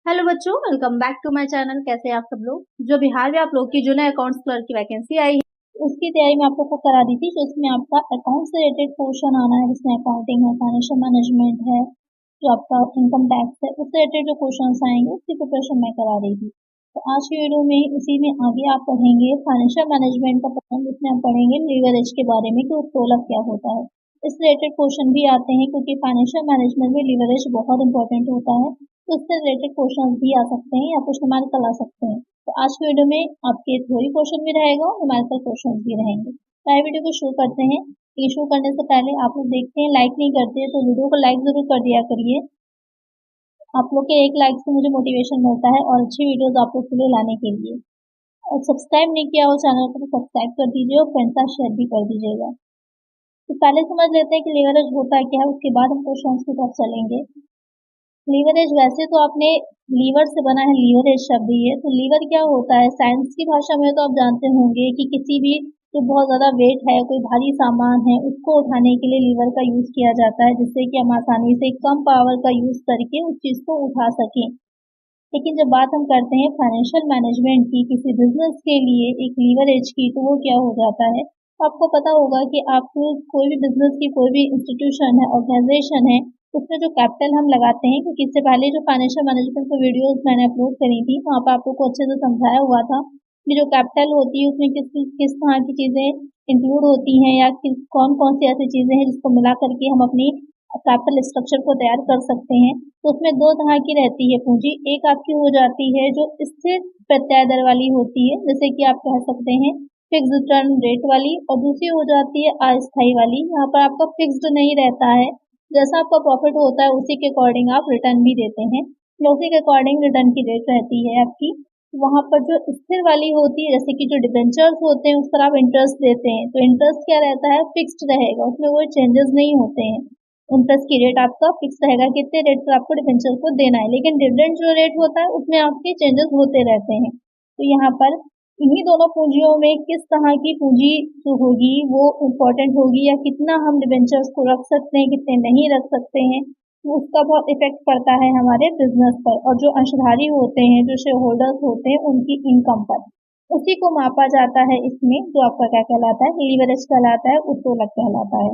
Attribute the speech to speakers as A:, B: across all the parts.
A: Hello बच्चों, welcome back to my channel. कैसे हैं आप सब लोग। जो बिहार में आप लोग की जो ना अकाउंट्स क्लर्क की वैकेंसी आई है उसकी तैयारी मैं आप लोग को करा दी थी। तो इसमें आपका अकाउंट से रिलेटेड पोर्शन आना है, जिसमें अकाउंटिंग है, फाइनेंशियल मैनेजमेंट है, जो आपका इनकम टैक्स है, उससे रिलेटेड जो क्वेश्चन आएंगे उसकी प्रिपरेशन मैं करा रही थी। तो आज की वीडियो में उसी में आगे आप पढ़ेंगे फाइनेंशियल मैनेजमेंट का पॉइंट, जिसमें हम पढ़ेंगे लीवरेज के बारे में कि उत्तोलक क्या होता है। इस रिलेटेड क्वेश्चन भी आते हैं क्योंकि फाइनेंशियल मैनेजमेंट में लीवरेज बहुत इंपॉर्टेंट होता है। तो उससे रिलेटेड क्वेश्चन भी आ सकते हैं या कुछ न्यूमेरिकल आ सकते हैं। तो आज की वीडियो में आपके थ्योरी क्वेश्चन भी रहेगा और न्यूमेरिकल क्वेश्चन भी रहेंगे। तो आइए वीडियो को शुरू करते हैं। ये शुरू करने से पहले आप लोग देखते हैं लाइक नहीं करते हैं तो वीडियो को लाइक जरूर कर दिया करिए। आप लोग के एक लाइक से मुझे मोटिवेशन मिलता है और अच्छी वीडियोस आप लोग के लिए लाने के लिए। और सब्सक्राइब नहीं किया हो चैनल को तो सब्सक्राइब कर दीजिए और फ्रेंड्स का शेयर भी कर दीजिएगा। तो पहले समझ लेते हैं कि लीवरेज होता क्या है, उसके बाद हम क्वेश्चन की तरफ चलेंगे। लीवरेज वैसे तो आपने लीवर से बना है, लीवरेज शब्द ही है। तो लीवर क्या होता है साइंस की भाषा में, तो आप जानते होंगे कि किसी भी जो बहुत ज्यादा वेट है, कोई भारी सामान है, उसको उठाने के लिए लीवर का यूज किया जाता है, जिससे कि हम आसानी से कम पावर का यूज करके उस चीज को उठा सकें। लेकिन जब बात हम करते हैं फाइनेंशियल मैनेजमेंट की किसी बिजनेस के लिए एक लीवरेज की, तो वो क्या हो जाता है। आपको पता होगा कि आप कोई भी बिजनेस की कोई भी इंस्टीट्यूशन है, ऑर्गेनाइजेशन है, उसमें जो कैपिटल हम लगाते हैं, क्योंकि इससे पहले जो फाइनेंशियल मैनेजमेंट की वीडियोस मैंने अपलोड करी थी वहाँ पर आप लोग को अच्छे से समझाया हुआ था कि जो कैपिटल होती है उसमें किस किस तरह की चीजें इंक्लूड होती हैं या कौन कौन सी ऐसी चीजें हैं जिसको मिला करके हम अपनी कैपिटल स्ट्रक्चर को तैयार कर सकते हैं। तो उसमें दो तरह की रहती है पूंजी। एक आपकी हो जाती है जो स्थिर प्रत्याय दर वाली होती है, जैसे कि आप कह सकते हैं फिक्स रिटर्न रेट वाली, और दूसरी हो जाती है अस्थायी वाली। यहाँ पर आपका फिक्स्ड नहीं रहता है, जैसा आपका प्रॉफिट होता है उसी के अकॉर्डिंग आप रिटर्न भी देते हैं, उसी के अकॉर्डिंग रिटर्न की रेट रहती है आपकी। वहां पर जो स्थिर वाली होती है, जैसे कि जो डिबेंचर्स होते हैं उस पर आप इंटरेस्ट देते हैं, तो इंटरेस्ट क्या रहता है, फिक्स्ड रहेगा, उसमें कोई चेंजेस नहीं होते हैं। इंटरेस्ट की रेट आपका फिक्स रहेगा, कितने रेट पर आपको डिबेंचर को देना है। लेकिन डिविडेंड जो रेट होता है उसमें आपके चेंजेस होते रहते हैं। तो यहाँ पर इन्हीं दोनों पूंजियों में किस तरह की पूंजी जो होगी वो इम्पोर्टेंट होगी, या कितना हम डिबेंचर्स को रख सकते हैं, कितने नहीं रख सकते हैं, तो उसका बहुत इफेक्ट पड़ता है हमारे बिजनेस पर और जो अंशधारी होते हैं, जो शेयर होल्डर्स होते हैं, उनकी इनकम पर। उसी को मापा जाता है इसमें, जो आपका क्या कहलाता है, लीवरेज कहलाता है, उत्तोलक कहलाता है।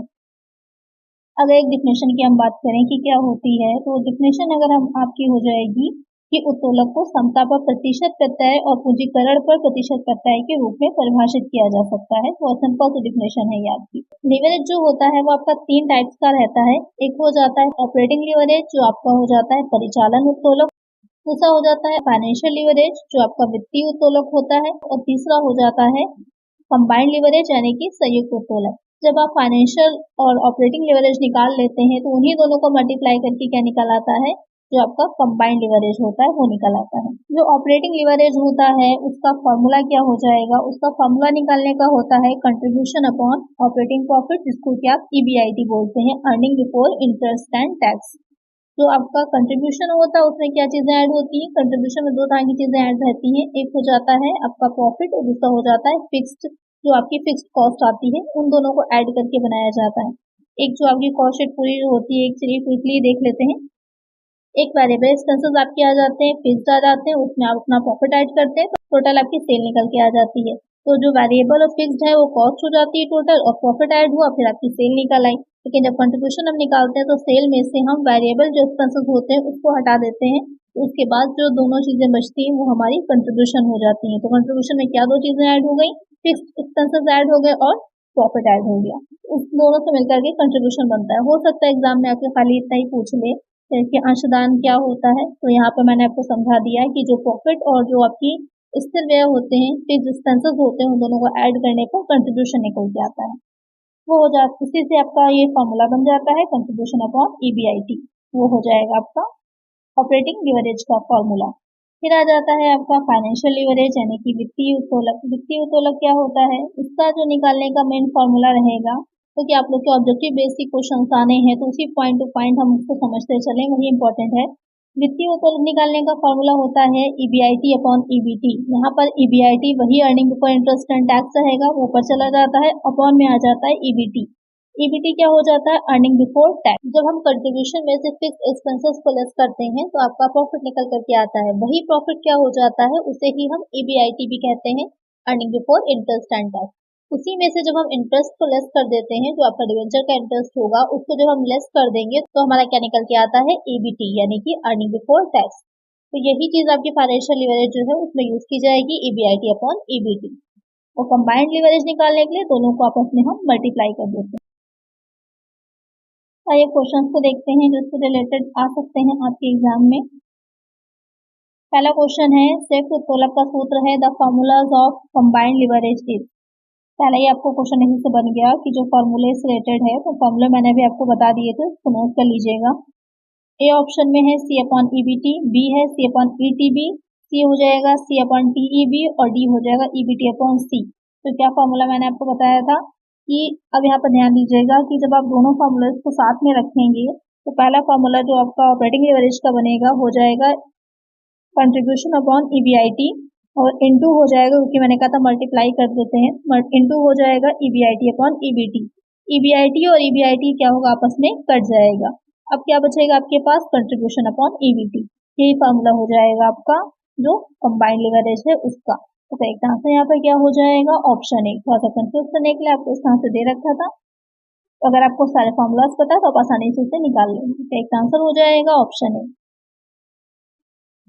A: अगर एक डिफिनेशन की हम बात करें कि क्या होती है, तो डिफिनेशन अगर हम आपकी हो जाएगी कि उत्तोलक को समता पर प्रतिशत प्रत्यय और पूंजीकरण पर प्रतिशत प्रत्यय के रूप में परिभाषित किया जा सकता है। तो सिंपल सी डिफिनेशन है ये आपकी। लीवरेज जो होता है वो आपका तीन टाइप्स का रहता है। एक हो जाता है ऑपरेटिंग लीवरेज, जो आपका हो जाता है परिचालन उत्तोलक। दूसरा हो जाता है फाइनेंशियल लीवरेज, जो आपका वित्तीय उत्तोलक होता है। और तीसरा हो जाता है कंबाइंड लीवरेज, यानी कि संयुक्त उत्तोलक। जब आप फाइनेंशियल और ऑपरेटिंग लीवरेज निकाल लेते हैं तो उन्हीं दोनों को मल्टीप्लाई करके क्या निकल आता है, जो आपका कंबाइंड लीवरेज होता है वो निकल आता है। जो ऑपरेटिंग लीवरेज होता है उसका फॉर्मूला क्या हो जाएगा, उसका फॉर्मूला निकालने का होता है कंट्रीब्यूशन अपॉन ऑपरेटिंग प्रॉफिट, जिसको कि आप EBIT बोलते हैं, earning before interest and tax. जो आपका कंट्रीब्यूशन होता है उसमें क्या चीजें ऐड होती हैं, कंट्रीब्यूशन में दो तरह की चीजें ऐड रहती हैं। एक हो जाता है आपका प्रॉफिट और दूसरा हो जाता है फिक्स्ड, जो आपकी फिक्स्ड कॉस्ट आती है, उन दोनों को ऐड करके बनाया जाता है। एक जो आपकी कॉस्ट शीट पूरी होती है, एक चलिए क्विकली देख लेते हैं। एक वेरिएबल एक्सपेंसेस आपके आ जाते हैं, फिक्स्ड आ जाते हैं, उसमें आप अपना प्रॉफिट ऐड करते हैं तो टोटल आपकी सेल निकल के आ जाती है। तो जो वेरिएबल और फिक्स्ड है वो कॉस्ट हो जाती है टोटल, और प्रॉफिट ऐड हुआ फिर आपकी सेल निकल आई। लेकिन जब कंट्रीब्यूशन हम निकालते हैं तो सेल में से हम वेरिएबल जो एक्सपेंसेस होते हैं उसको हटा देते हैं, तो उसके बाद जो दोनों चीजें बचती हैं वो हमारी कंट्रीब्यूशन हो जाती है। तो कंट्रीब्यूशन में क्या दो चीजें ऐड हो गई, फिक्स्ड एक्सपेंसेस ऐड हो गए और प्रॉफिट ऐड हो गया। उस दोनों से मिलकर के कंट्रीब्यूशन बनता है। हो सकता है एग्जाम में आपके खाली इतना ही पूछ ले कि अंशदान क्या होता है, तो यहाँ पे मैंने आपको समझा दिया है कि जो प्रॉफिट और जो आपकी स्थिर व्यय होते हैं, फिक्स्ड एक्सपेंसेस होते हैं, उन दोनों को ऐड करने पर कंट्रीब्यूशन निकल के आता है। वो हो जाता, इसी से आपका ये फॉर्मूला बन जाता है कंट्रीब्यूशन अपॉन EBIT। वो हो जाएगा आपका ऑपरेटिंग लीवरेज का फॉर्मूला। फिर आ जाता है आपका फाइनेंशियल लीवरेज, यानी कि वित्तीय उत्तोलक। वित्तीय उत्तोलक क्या होता है, इसका जो निकालने का मेन फॉर्मूला रहेगा, तो कि आप लोग के ऑब्जेक्टिव बेसिक क्वेश्चन आने हैं तो उसी पॉइंट टू पॉइंट हम उसको समझते चलें, वही इंपॉर्टेंट है। वित्तीय उत्तोलक निकालने का फॉर्मूला होता है EBIT अपॉन EBT। यहाँ पर EBIT वही earning before interest and tax रहेगा, वो ऊपर चला जाता है, अपॉन में आ जाता है EBT। ईबीटी क्या हो जाता है? Earning before tax. जब हम कंट्रीब्यूशन में से फिक्स एक्सपेंसेस को लेस करते हैं तो आपका प्रॉफिट निकल करके आता है। वही प्रॉफिट क्या हो जाता है? उसे ही हम ईबीआईटी भी कहते हैं, earning before interest and tax. उसी में से जब हम इंटरेस्ट को लेस कर देते हैं, जो आपका डिवेंचर का इंटरेस्ट होगा उसको जब हम लेस कर देंगे तो हमारा क्या निकल के आता है? ईबीटी, यानी कि अर्निंग बिफोर टैक्स। तो यही चीज आपकी फाइनेंशियल लीवरेज जो है उसमें यूज की जाएगी, ईबीआईटी अपॉन ईबीटी। और कंबाइंड लीवरेज निकालने के लिए दोनों को आपस में हम मल्टीप्लाई कर देते हैं। आइए क्वेश्चंस को देखते हैं जो इससे रिलेटेड आ सकते हैं आपके एग्जाम में। पहला क्वेश्चन है, संयुक्त उत्तोलक का सूत्र है the formulas of combined leverage is. पहले ही आपको क्वेश्चन यहीं से बन गया कि जो फॉर्मूले से रिलेटेड है, तो फॉर्मूले मैंने भी आपको बता दिए थे, उसको नोट कर लीजिएगा। ए ऑप्शन में है सी अपॉन ईबीटी, बी है सी अपॉन ईटीबी, सी हो जाएगा सी अपॉन टीईबी और डी हो जाएगा ईबीटी अपॉन सी। तो क्या फॉर्मूला मैंने आपको बताया था कि अब यहाँ पर ध्यान दीजिएगा कि जब आप दोनों फॉर्मूलाज को साथ में रखेंगे तो पहला फॉर्मूला जो आपका ऑपरेटिंग लीवरेज का बनेगा हो जाएगा कंट्रीब्यूशन अपॉन ईबीआईटी, और इनटू हो जाएगा, क्योंकि मैंने कहा था मल्टीप्लाई कर देते हैं, इनटू हो जाएगा ईबीआईटी अपॉन ईबीटी। ईबीआईटी और ईबीआईटी क्या होगा? आपस में कट जाएगा। अब क्या बचेगा आपके पास? Contribution upon EBT. यही फॉर्मूला हो जाएगा आपका जो कंबाइंड लीवरेज है उसका। तो करेक्ट आंसर यहाँ पर क्या हो जाएगा? Option A. थोड़ा सा कंफ्यूज करने के लिए आपको इस तरह से दे रखा था, तो अगर आपको सारे फॉर्मूलाज पता है तो आप आसानी से इसे निकाल लेंगे। करेक्ट आंसर हो जाएगा ऑप्शन ए।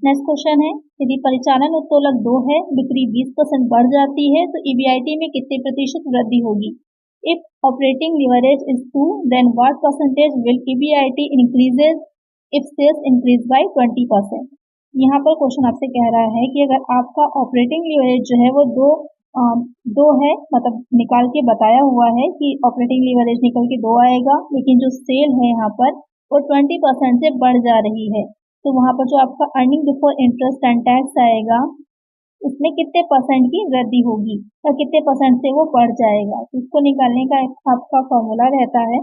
A: नेक्स्ट क्वेश्चन है, यदि परिचालन उत्तोलक 2 है, बिक्री 20% बढ़ जाती है तो ईबीआईटी में कितने प्रतिशत वृद्धि होगी? If operating leverage is 2 then what percentage will EBIT increases if sales increase by 20%? यहाँ पर क्वेश्चन आपसे कह रहा है कि अगर आपका ऑपरेटिंग लीवरेज जो है वो दो है, मतलब निकाल के बताया हुआ है कि ऑपरेटिंग लीवरेज निकल के 2 आएगा, लेकिन जो सेल है यहाँ पर वो 20% से बढ़ जा रही है, तो वहां पर जो आपका earning before interest and tax आएगा उसमें कितने परसेंट की वृद्धि होगी या कितने परसेंट से वो बढ़ जाएगा। तो इसको निकालने का आपका फॉर्मूला रहता है।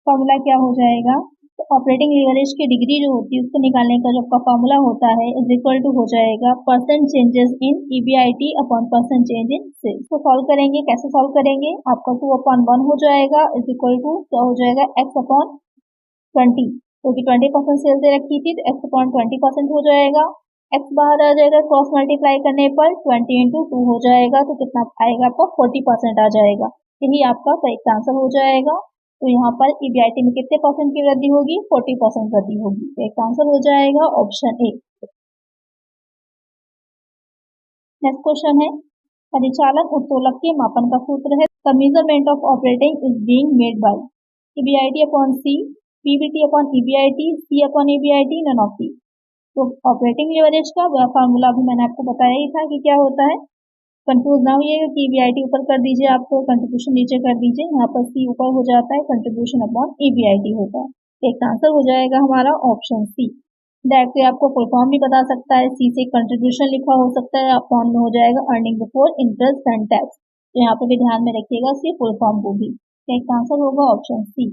A: फॉर्मूला क्या हो जाएगा? तो ऑपरेटिंग लीवरेज की डिग्री जो होती है उसको निकालने का जो आपका फॉर्मूला होता है इज इक्वल टू हो जाएगा percent changes in EBIT upon percent change in sales. तो सॉल्व करेंगे, कैसे सॉल्व करेंगे? आपका 2/1 हो जाएगा इज इक्वल टू क्या हो जाएगा? एक्स अपॉन 20, क्योंकि 20% सेल दे रखी थी तो एक्स अपॉन 20% हो जाएगा। एक्स बाहर आ जाएगा, क्रॉस मल्टीप्लाई करने पर 20 इंटू 2 हो जाएगा, तो कितना आएगा आपका? 40% आ जाएगा। यही आपका करेक्ट आंसर हो जाएगा। तो यहाँ पर ईबीआईटी में कितने परसेंट की वृद्धि होगी? 40% वृद्धि होगी। करेक्ट आंसर हो जाएगा ऑप्शन ए। नेक्स्ट क्वेश्चन है, परिचालन उत्तोलक के मापन का सूत्र है the measurement of operating is being made by EBIT upon C, PBT upon EBIT, C upon EBIT, none of the. तो ऑपरेटिंग लीवरेज का फार्मूला भी मैंने आपको बताया ही था कि क्या होता है। कंफ्यूज ना होइएगा कि ईबीआईटी ऊपर कर दीजिए, आपको कंट्रीब्यूशन नीचे कर दीजिए, यहाँ पर सी ऊपर हो जाता है, कंट्रीब्यूशन अपॉन ईबीआईटी होता है। एक आंसर हो जाएगा हमारा ऑप्शन सी। डायरेक्टली आपको फुल फॉर्म भी बता सकता है, सी से कंट्रीब्यूशन लिखा हो सकता है, अपॉन में हो जाएगा earning before interest and tax. तो यहाँ पे भी ध्यान में रखिएगा सी फुल फॉर्म को भी। एक आंसर होगा ऑप्शन सी।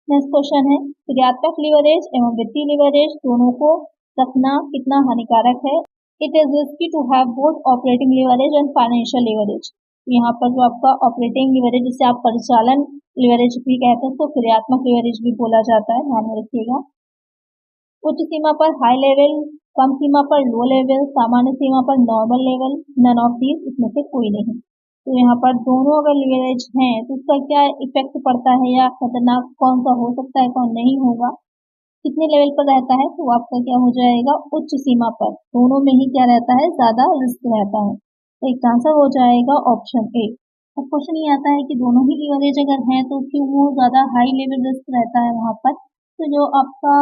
A: नेक्स्ट क्वेश्चन है, क्रियात्मक लीवरेज एवं वित्तीय लीवरेज दोनों को रखना कितना हानिकारक है? It is risky to have both operating leverage and financial leverage. यहाँ पर जो आपका ऑपरेटिंग लीवरेज जिसे आप परिचालन लीवरेज भी कहते हैं, तो क्रियात्मक लीवरेज भी बोला जाता है, ध्यान में रखिएगा। उच्च सीमा पर हाई लेवल, कम सीमा पर लो लेवल, सामान्य सीमा पर normal level, none of these, इसमें से कोई नहीं। तो यहाँ पर दोनों अगर लीवरेज हैं तो उसका क्या इफेक्ट पड़ता है या खतरनाक कौन सा हो सकता है कौन नहीं होगा, कितने लेवल पर रहता है? तो आपका क्या हो जाएगा? उच्च सीमा पर। दोनों में ही क्या रहता है? ज्यादा रिस्क रहता है। तो एक आंसर हो जाएगा ऑप्शन ए। अब क्वेश्चन ये आता है कि दोनों ही लीवरेज अगर हैं तो क्यों वो ज्यादा हाई लेवल रिस्क रहता है वहां पर? तो जो आपका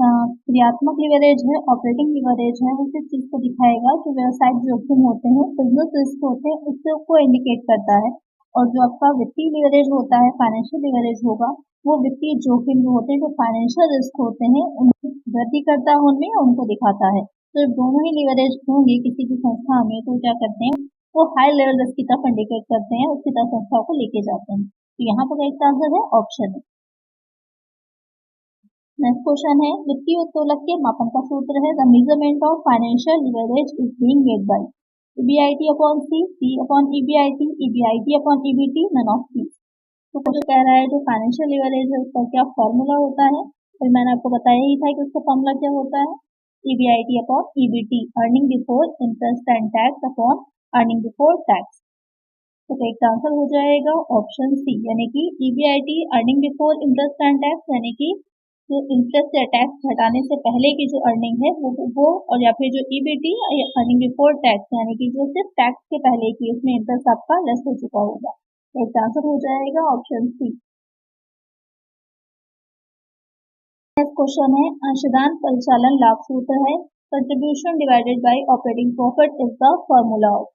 A: क्रियात्मक लीवरेज है, ऑपरेटिंग लीवरेज है, वो किस चीज को दिखाएगा? जो व्यवसायिक जोखिम होते हैं, बिजनेस रिस्क होते हैं, उसको इंडिकेट करता है। और जो आपका वित्तीय लीवरेज होता है, फाइनेंशियल लीवरेज होगा, वो वित्तीय जोखिम जो होते हैं, जो फाइनेंशियल रिस्क होते हैं, उनको वृद्धि करता है उनमें, उनको दिखाता है। तो दोनों ही लीवरेज होंगे किसी भी संस्था में तो क्या करते हैं? वो हाई लेवल रिस्क की तरफ इंडिकेट करते हैं, उसकी तरफ संस्था को लेके जाते हैं। तो यहाँ पर एक आंसर है ऑप्शन है। नेक्स्ट क्वेश्चन है, वित्तीय उत्तोलक के मापन का सूत्र है the measurement of financial leverage is being made by EBIT upon C, C upon EBIT, EBIT upon EBT, none of these. तो कुछ कह रहा है जो फाइनेंशियल लीवरेज है उसका क्या फॉर्मूला होता है, फिर मैंने आपको बताया ही था कि उसका फॉर्मूला क्या होता है, EBIT upon EBT, earning before interest and tax upon earning before tax. तो करेक्ट आंसर हो जाएगा ऑप्शन सी, यानी कि EBIT earning before interest and tax, यानी कि जो इंटरेस्ट या टैक्स घटाने से पहले की जो अर्निंग है वो और या फिर जो EBT अर्निंग बिफोर टैक्स, यानी कि जो सिर्फ टैक्स के पहले की उसमें इंटरेस्ट आपका लेस हो चुका होगा। करेक्ट आंसर हो जाएगा ऑप्शन सी। नेक्स्ट क्वेश्चन है अंशदान परिचालन लाभ सूत्र है, contribution divided by operating profit is the formula of.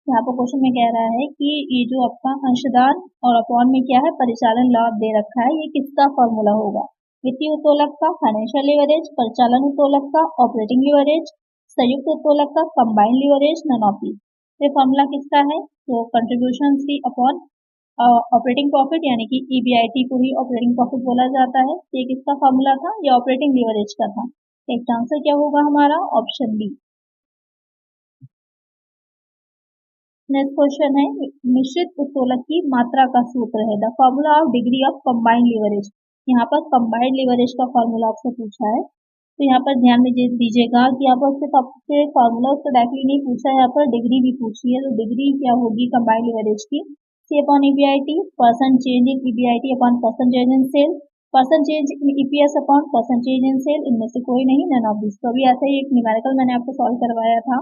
A: यहाँ पर क्वेश्चन में कह रहा है कि ये जो आपका अंशदान और अपॉन में क्या है परिचालन लाभ दे रखा है, ये किसका फॉर्मूला होगा, वित्तीय उत्तोलक का, फाइनेंशियल लीवरेज, परिचालन उत्तोलक का, ऑपरेटिंग लीवरेज, संयुक्त उत्तोलक का, combined leverage, none of these. ये फॉर्मूला किसका है, तो contribution C upon operating profit, यानी कि EBIT को ही ऑपरेटिंग प्रॉफिट बोला जाता है। ये किसका फॉर्मूला था, ये ऑपरेटिंग लीवरेज का था। एक आंसर क्या होगा हमारा, ऑप्शन बी। नेक्स्ट क्वेश्चन है मिश्रित उत्तोलक की मात्रा का सूत्र है, the formula of degree of combined leverage. यहाँ पर कंबाइंड लीवरेज का फॉर्मूला आपसे पूछा है, तो यहाँ पर ध्यान दीजिएगा कि यहाँ पर सिर्फ आपसे फॉर्मूला उसको डायरेक्टली नहीं पूछा है, यहाँ पर डिग्री भी पूछी है। तो डिग्री क्या होगी कंबाइंड लीवरेज की, C upon EBIT, percent change in EBIT upon percentage in sale, percent change in EPS upon percent change in sale, इनमें से कोई नहीं, none of these। तो अभी ऐसा ही एक न्यूमेरिकल मैंने आपको सॉल्व करवाया था।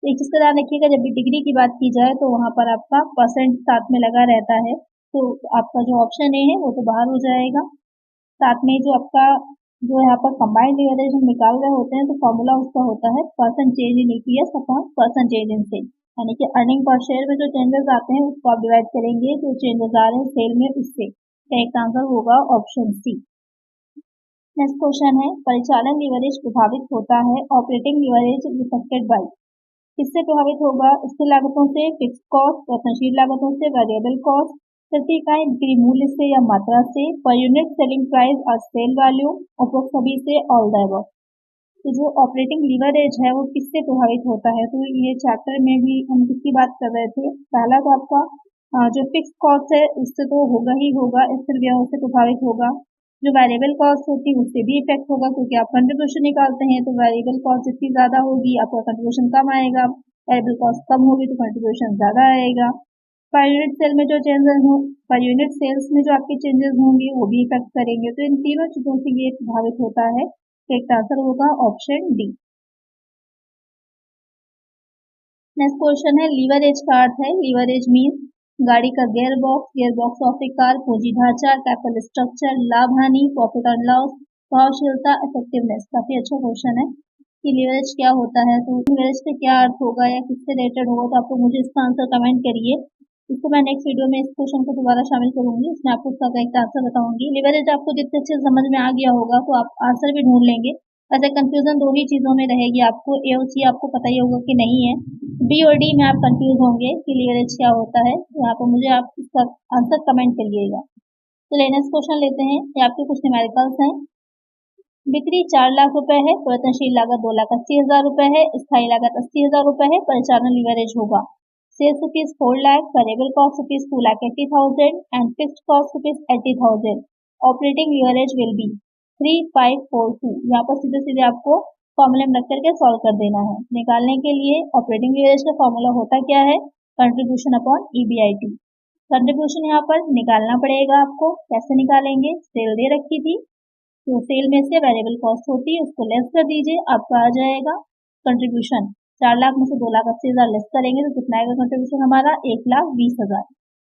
A: एक चीज का ध्यान रखिएगा, जब भी डिग्री की बात की जाए तो वहां पर आपका परसेंट साथ में लगा रहता है, तो आपका जो ऑप्शन ए है वो तो बाहर हो जाएगा। साथ में जो आपका जो यहाँ पर कंबाइंड लीवरेज हम निकाल रहे होते हैं, तो फॉर्मूला उसका होता है percent change in EPS upon percent change in sale, यानी कि अर्निंग पर शेयर में जो चेंजेस आते हैं उसको आप डिवाइड करेंगे जो चेंजेस आ रहे हैं सेल में उससे। करेक्ट आंसर होगा ऑप्शन सी। नेक्स्ट क्वेश्चन है परिचालन लीवरेज प्रभावित होता है ऑपरेटिंग लीवरेज इफेक्टेड बाय, किससे प्रभावित होगा, स्थिर लागतों से, फिक्स कॉस्ट, परिवर्तनशील लागतों से, वेरिएबल कॉस्ट, प्रति इकाई बिक्री मूल्य से या मात्रा से, पर यूनिट सेलिंग प्राइस और सेल वैल्यू, उपरोक्त सभी से, ऑल द अबव। तो जो ऑपरेटिंग लीवरेज है वो किससे प्रभावित होता है, तो ये चैप्टर में भी हम किसकी बात कर रहे थे, पहला तो आपका जो फिक्स कॉस्ट है उससे तो होगा ही होगा, स्थिर व्ययों से प्रभावित होगा। जो वेरिएबल कॉस्ट होती है उससे भी इफेक्ट होगा, क्योंकि आप कंट्रीब्यूशन निकालते हैं तो वेरिएबल कॉस्ट जितनी ज्यादा होगी आपका कंट्रीब्यूशन कम आएगा, वेरिएबल कॉस्ट कम होगी तो कंट्रीब्यूशन ज्यादा आएगा। पर यूनिट सेल में जो चेंजेस हो पर यूनिट सेल्स में जो आपके चेंजेस होंगे वो भी इफेक्ट करेंगे, तो इन तीनों चीजों से ये प्रभावित होता है। करेक्ट आंसर होगा ऑप्शन डी। नेक्स्ट क्वेश्चन है लीवरेज का अर्थ है, लीवरेज मीन गाड़ी का gear box of A car, पूंजी ढांचा, कैपिटल स्ट्रक्चर, लाभ हानि, प्रॉफिट एंड लॉस, प्रभावशीलता, इफेक्टिवनेस। काफी अच्छा क्वेश्चन है कि लीवरेज क्या होता है, तो लीवरेज से क्या अर्थ होगा या किससे रिलेटेड होगा, तो आपको मुझे इसका आंसर कमेंट करिए। इसको मैं नेक्स्ट वीडियो में इस क्वेश्चन को दोबारा शामिल करूंगी, उसमें आपको उसका करेक्ट आंसर बताऊंगी। लीवरेज आपको जितने अच्छे समझ में आ गया होगा तो आप आंसर भी ढूंढ लेंगे। वैसे कंफ्यूजन दो ही चीजों में रहेगी, आपको ए और सी आपको पता ही होगा कि नहीं है, बी और डी में आप कंफ्यूज होंगे कि लीवरेज क्या होता है, तो यहाँ पर मुझे आप इसका आंसर कमेंट करिएगा। तो नेक्स्ट क्वेश्चन लेते हैं, ये आपके कुछ न्यूमेरिकल्स हैं। बिक्री 4 लाख रुपए है, परिवर्तनशील लागत 2,80,000 रुपए है, स्थायी लागत 80,000 रुपए है, परिचालन लीवरेज होगा sales rupees 4 lakh, variable cost rupees 2,80,000 and fixed cost rupees 80,000। Operating leverage will be 3542। यहाँ पर सीधे सीधे आपको फॉर्मूले में रख करके सॉल्व कर देना है। निकालने के लिए ऑपरेटिंग लीवरेज का फॉर्मूला होता क्या है, कंट्रीब्यूशन अपॉन EBIT। कंट्रीब्यूशन यहाँ पर निकालना पड़ेगा आपको, कैसे निकालेंगे, सेल दे रखी थी तो सेल में से वेरिएबल कॉस्ट होती है उसको लेस कर दीजिए, आपका आ जाएगा कंट्रीब्यूशन। 4 लाख में से 2,80,000 लेस करेंगे तो कितना आएगा कंट्रीब्यूशन हमारा, 1,20,000।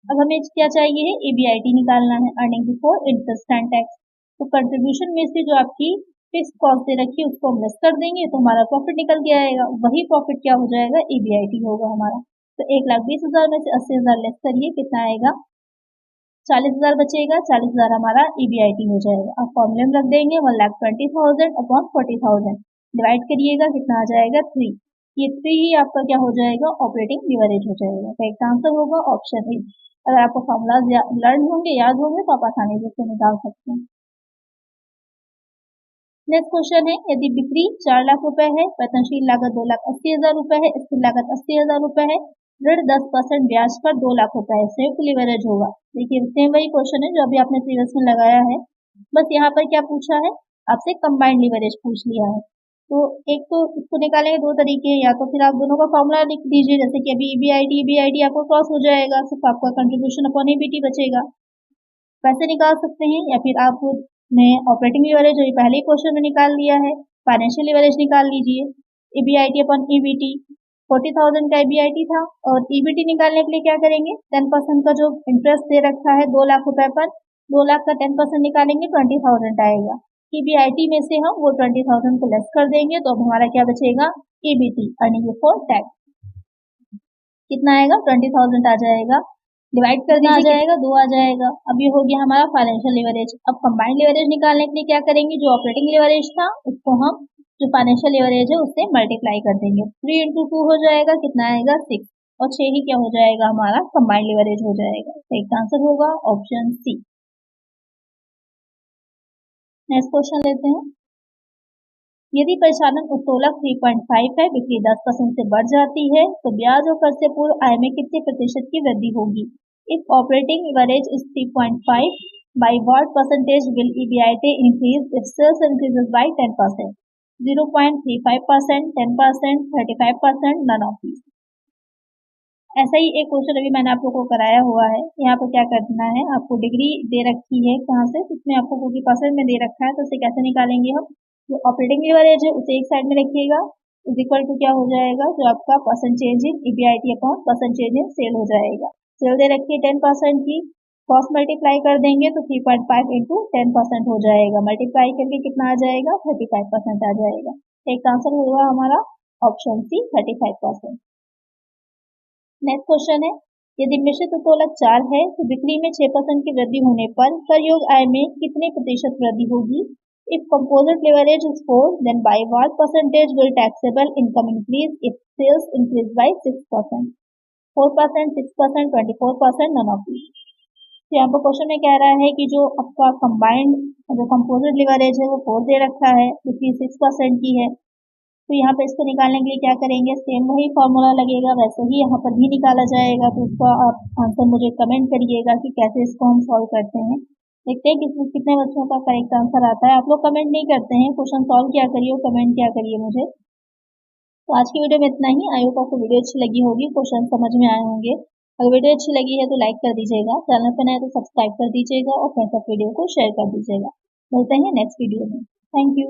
A: अब हमें क्या चाहिए है, EBIT निकालना है, earning before interest and tax. तो कंट्रीब्यूशन में से जो आपकी फिक्स कॉस्ट दे रखी है उसको हम लेस कर देंगे तो हमारा प्रॉफिट निकल के आएगा, वही प्रॉफिट क्या हो जाएगा, EBIT होगा हमारा। तो 1,20,000 में से 80,000 लेस करिए, कितना आएगा, 40,000 बचेगा, 40,000 हमारा EBIT हो जाएगा। अब फॉर्मूले में रख देंगे 1,20,000 अपॉन 40,000, डिवाइड करिएगा, कितना आ जाएगा 3। ये 3 ही आपका क्या हो जाएगा, ऑपरेटिंग लीवरेज हो जाएगा। करेक्ट आंसर होगा ऑप्शन ए। अगर आपको फॉर्मूलाज लर्न होंगे, याद होंगे, तो आप आसानी से इसको निकाल सकते हैं। नेक्स्ट क्वेश्चन है, यदि बिक्री 4 लाख रुपए है, परिवर्तनशील लागत 2,80,000 रुपए है, स्थिर लागत 80,000 रुपए है, ऋण 10% ब्याज पर 2 लाख रुपए संयुक्त लीवरेज होगा। देखिए सेम वही क्वेश्चन है जो अभी आपने प्रीवियस में लगाया है, बस यहाँ पर क्या पूछा है, आपसे कंबाइंड लीवरेज पूछ लिया है। तो एक तो इसको निकालेंगे दो तरीके, या तो फिर आप दोनों का फॉर्मूला लिख दीजिए, जैसे कि अभी EBIT आपको क्रॉस हो जाएगा, सिर्फ आपका कंट्रीब्यूशन अपॉन EBT बचेगा, पैसे निकाल सकते हैं। या फिर आप ऑपरेटिंग लीवरेज जो पहले ही क्वेश्चन में निकाल लिया है, फाइनेंशियल लीवरेज निकाल लीजिए, EBIT अपॉन EBT 40,000 का EBIT था, और EBT निकालने के लिए क्या करेंगे, 10% का जो इंटरेस्ट दे रखा है 2 लाख रुपए पर, 2 लाख का 10% निकालेंगे 20,000 आएगा। EBIT में से हम वो 20,000 को लेस कर देंगे, तो अब हमारा क्या बचेगा, EBT अर्निंग बिफोर टैक्स। कितना आएगा, 20,000 आ जाएगा, डिवाइड करना आ जाएगा, 2 आ जाएगा। अब ये हो गया हमारा फाइनेंशियल लीवरेज। अब कंबाइंड लीवरेज निकालने के लिए क्या करेंगे, जो ऑपरेटिंग लीवरेज था उसको हम जो फाइनेंशियल लीवरेज है उससे मल्टीप्लाई कर देंगे, 3 into 2 हो जाएगा, कितना आएगा 6, और 6 ही क्या हो जाएगा हमारा कंबाइंड लीवरेज हो जाएगा। तो एक आंसर होगा ऑप्शन सी। नेक्स्ट क्वेश्चन लेते हैं। यदि परिचालन उत्तोलक 3.5 है, बिक्री 10% से बढ़ जाती है, तो ब्याज और कर से पूर्व आय में कितने प्रतिशत की वृद्धि होगी। If operating leverage is 3.5, by what percentage will EBIT increase if sales increases by 10%? 0.35%, 10%, 35%, none of these। ऐसा ही एक क्वेश्चन अभी मैंने आप लोगों को कराया हुआ है। यहाँ पर क्या करना है, आपको डिग्री दे रखी है कहाँ से, इसमें आपको क्योंकि परसेंट में दे रखा है, तो इसे कैसे निकालेंगे हम, जो ऑपरेटिंग लीवरेज है उसे एक साइड में रखिएगा, इज इक्वल टू क्या हो जाएगा, जो आपका percentage in EBIT upon percentage in sale हो जाएगा। सेल दे रखी है 10% की, कॉस्ट मल्टीप्लाई कर देंगे तो 3.5 into 10% हो जाएगा, मल्टीप्लाई करके कितना आ जाएगा, 35% आ जाएगा। एक आंसर होगा हमारा ऑप्शन सी 35%। नेक्स्ट क्वेश्चन है, यदि मिश्रित उत्तोलक 4 है तो बिक्री में 6% की वृद्धि होने पर कर योग्य आय में कितने प्रतिशत वृद्धि होगी। If composite leverage is 4, then by what percentage will taxable income increase if sales increase by 6%? 4%, 6%, 24%, none of these। तो यहाँ पर क्वेश्चन में कह रहा है कि जो आपका कंबाइंड जो कंपोजिट लीवरेज है वो 4 दे रखा है, क्योंकि 6% की है, तो यहाँ पर इसको निकालने के लिए क्या करेंगे, सेम वही फॉर्मूला लगेगा, वैसे ही यहाँ पर भी निकाला जाएगा। तो इसका आप आंसर मुझे कमेंट करिएगा कि कैसे इसको हम सॉल्व करते हैं। देखते हैं कि कितने बच्चों का करेक्ट आंसर आता है। आप लोग कमेंट नहीं करते हैं, क्वेश्चन सॉल्व क्या करिए, कमेंट क्या करिए मुझे। तो आज की वीडियो में इतना ही। आई होप आपको वीडियो अच्छी लगी होगी, क्वेश्चन समझ में आए होंगे। अगर वीडियो अच्छी लगी है तो लाइक कर दीजिएगा, चैनल पर नए तो सब्सक्राइब कर दीजिएगा, और फ्रेंड्स वीडियो को शेयर कर दीजिएगा। मिलते हैं नेक्स्ट वीडियो में। Thank you.